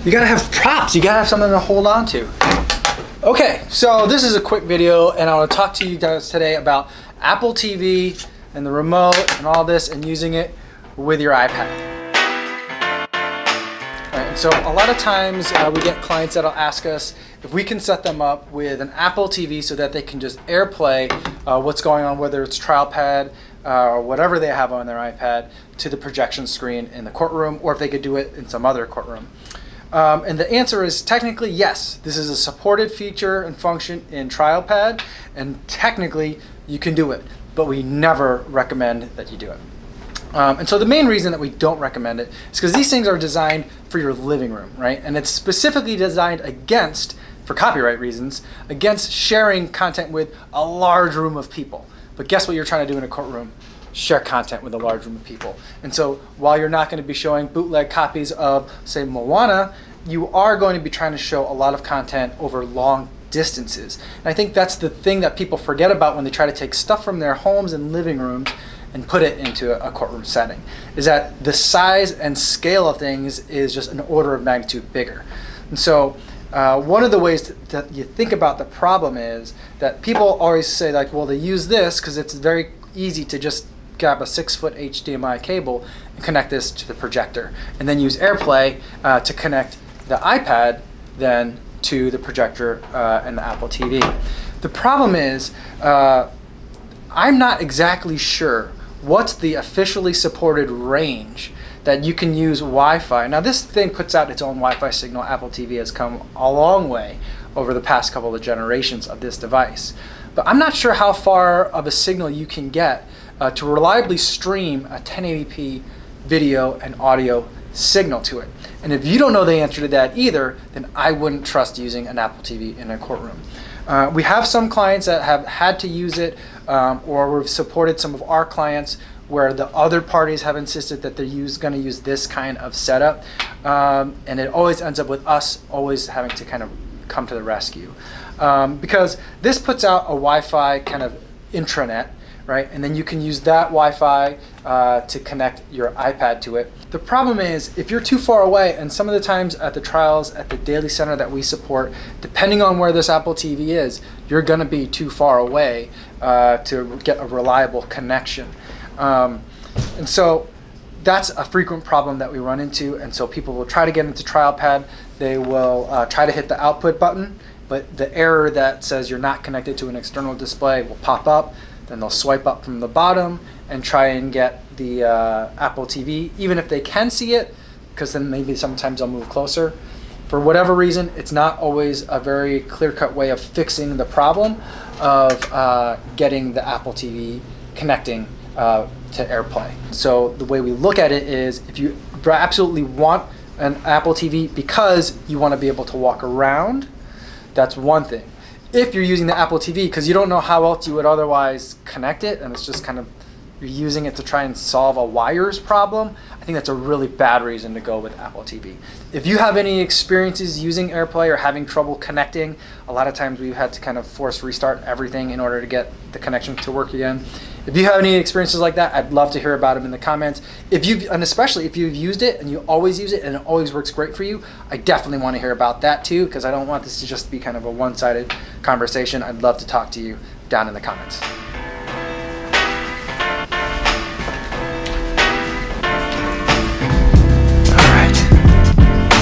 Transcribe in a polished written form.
You gotta have props. You gotta have something to hold on to. Okay, so this is a quick video, and I want to talk to you guys today about Apple TV and the remote and all this, and using it with your iPad. All right, and so a lot of times we get clients that'll ask us if we can set them up with an Apple TV so that they can just AirPlay what's going on, whether it's TrialPad or whatever they have on their iPad, to the projection screen in the courtroom, or if they could do it in some other courtroom. And the answer is technically yes. This is a supported feature and function in TrialPad, and technically you can do it, but we never recommend that you do it. And so the main reason that we don't recommend it is because these things are designed for your living room, right? And it's specifically designed against, for copyright reasons, against sharing content with a large room of people. But guess what you're trying to do in a courtroom? Share content with a large room of people. And so while you're not going to be showing bootleg copies of, say, Moana, you are going to be trying to show a lot of content over long distances. And I think that's the thing that people forget about when they try to take stuff from their homes and living rooms and put it into a courtroom setting, is that the size and scale of things is just an order of magnitude bigger. And so one of the ways that you think about the problem is that people always say, like, well, they use this because it's very easy to just grab a 6-foot HDMI cable and connect this to the projector, and then use AirPlay to connect the iPad then to the projector and the Apple TV. The problem is I'm not exactly sure what's the officially supported range that you can use Wi-Fi. Now this thing puts out its own Wi-Fi signal. Apple TV has come a long way over the past couple of generations of this device. But I'm not sure how far of a signal you can get to reliably stream a 1080p video and audio signal to it. And if you don't know the answer to that either, then I wouldn't trust using an Apple TV in a courtroom. We have some clients that have had to use it, or we've supported some of our clients where the other parties have insisted that they're going to use this kind of setup, and it always ends up with us always having to kind of come to the rescue, because this puts out a Wi-Fi kind of intranet, right? And then you can use that Wi-Fi to connect your iPad to it. The problem is if you're too far away, and some of the times at the trials at the daily center that we support, depending on where this Apple TV is, you're going to be too far away to get a reliable connection. And so that's a frequent problem that we run into, and so people will try to get into TrialPad. They will try to hit the output button, but the error that says you're not connected to an external display will pop up. Then they'll swipe up from the bottom and try and get the Apple TV, even if they can see it, because then maybe sometimes they'll move closer. For whatever reason, it's not always a very clear-cut way of fixing the problem of getting the Apple TV connecting to AirPlay. So the way we look at it is, if you absolutely want an Apple TV because you want to be able to walk around, that's one thing. If you're using the Apple TV because you don't know how else you would otherwise connect it, and it's just kind of, you're using it to try and solve a wires problem, I think that's a really bad reason to go with Apple TV. If you have any experiences using AirPlay or having trouble connecting, a lot of times we've had to kind of force restart everything in order to get the connection to work again. If you have any experiences like that, I'd love to hear about them in the comments. And especially if you've used it and you always use it and it always works great for you, I definitely want to hear about that too, because I don't want this to just be kind of a one-sided conversation. I'd love to talk to you down in the comments.